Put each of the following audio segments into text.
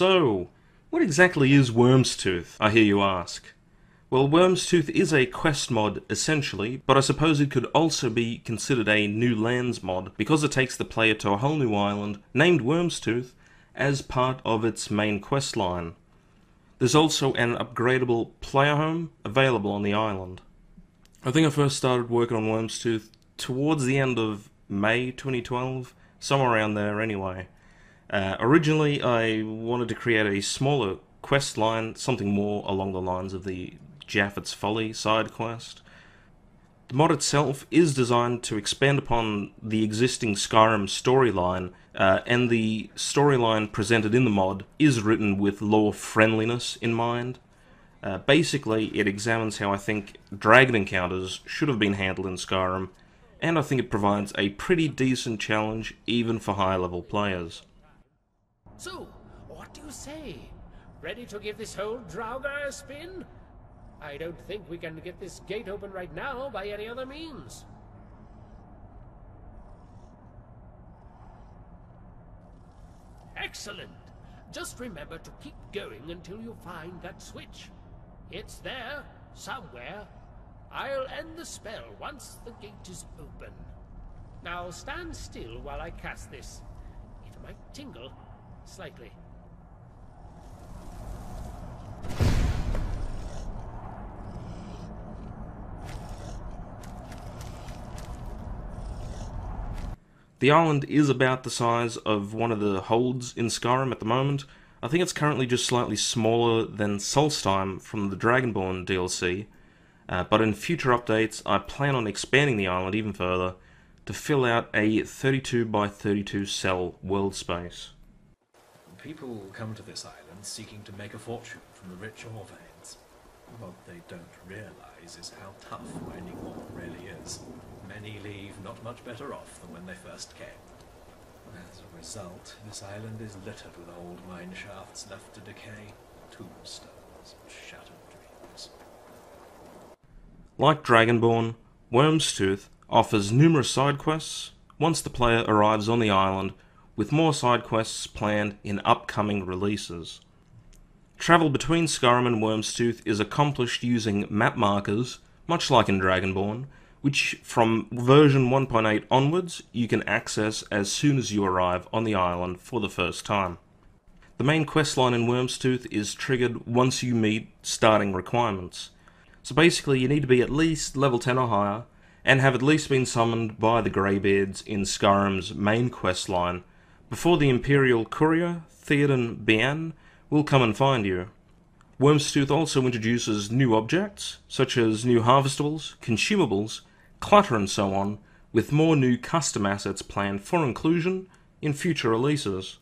So, what exactly is Wyrmstooth, I hear you ask? Well, Wyrmstooth is a quest mod, essentially, but I suppose it could also be considered a new lands mod, because it takes the player to a whole new island, named Wyrmstooth, as part of its main quest line. There's also an upgradable player home available on the island. I think I first started working on Wyrmstooth towards the end of May 2012, somewhere around there anyway. Originally, I wanted to create a smaller quest line, something more along the lines of the Jaffet's Folly side quest. The mod itself is designed to expand upon the existing Skyrim storyline, and the storyline presented in the mod is written with lore friendliness in mind. Basically, it examines how I think dragon encounters should have been handled in Skyrim, and I think it provides a pretty decent challenge even for higher level players. So, what do you say? Ready to give this whole Draugr a spin? I don't think we can get this gate open right now by any other means. Excellent! Just remember to keep going until you find that switch. It's there, somewhere. I'll end the spell once the gate is open. Now stand still while I cast this. It might tingle slightly. The island is about the size of one of the holds in Skyrim at the moment. I think it's currently just slightly smaller than Solstheim from the Dragonborn DLC, but in future updates I plan on expanding the island even further to fill out a 32 by 32 cell world space. People come to this island seeking to make a fortune from the rich ore veins. What they don't realize is how tough mining ore really is. Many leave not much better off than when they first came. As a result, this island is littered with old mine shafts left to decay, tombstones, and shattered dreams. Like Dragonborn, Wyrmstooth offers numerous side quests once the player arrives on the island, with more side quests planned in upcoming releases. Travel between Skyrim and Wyrmstooth is accomplished using map markers, much like in Dragonborn, which from version 1.8 onwards you can access as soon as you arrive on the island for the first time. The main questline in Wyrmstooth is triggered once you meet starting requirements. So basically you need to be at least level 10 or higher, and have at least been summoned by the Greybeards in Skyrim's main questline before the imperial courier, Theodyn Bienne, will come and find you. Wyrmstooth also introduces new objects, such as new harvestables, consumables, clutter and so on, with more new custom assets planned for inclusion in future releases.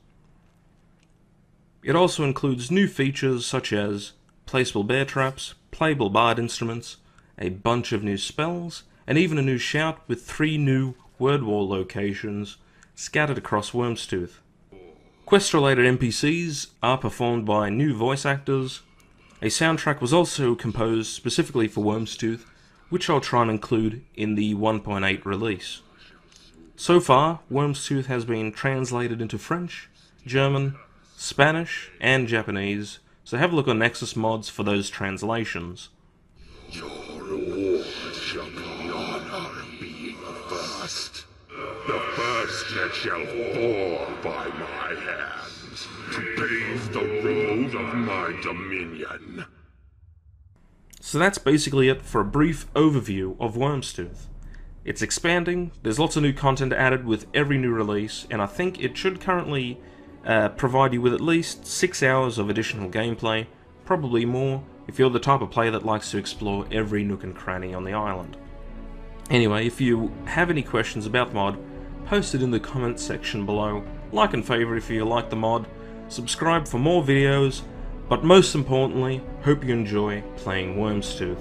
It also includes new features such as placeable bear traps, playable bard instruments, a bunch of new spells, and even a new shout with 3 new word wall locations scattered across Wyrmstooth. Quest-related NPCs are performed by new voice actors. A soundtrack was also composed specifically for Wyrmstooth, which I'll try and include in the 1.8 release. So far, Wyrmstooth has been translated into French, German, Spanish, and Japanese, so have a look on Nexus Mods for those translations. Your reward shall be honor being the first that shall fall by my hands, to pave the road of my dominion. So that's basically it for a brief overview of Wyrmstooth. It's expanding, there's lots of new content added with every new release, and I think it should currently provide you with at least 6 hours of additional gameplay, probably more if you're the type of player that likes to explore every nook and cranny on the island. Anyway, if you have any questions about the mod, post it in the comments section below, like and favourite if you like the mod, subscribe for more videos, but most importantly, hope you enjoy playing Wyrmstooth.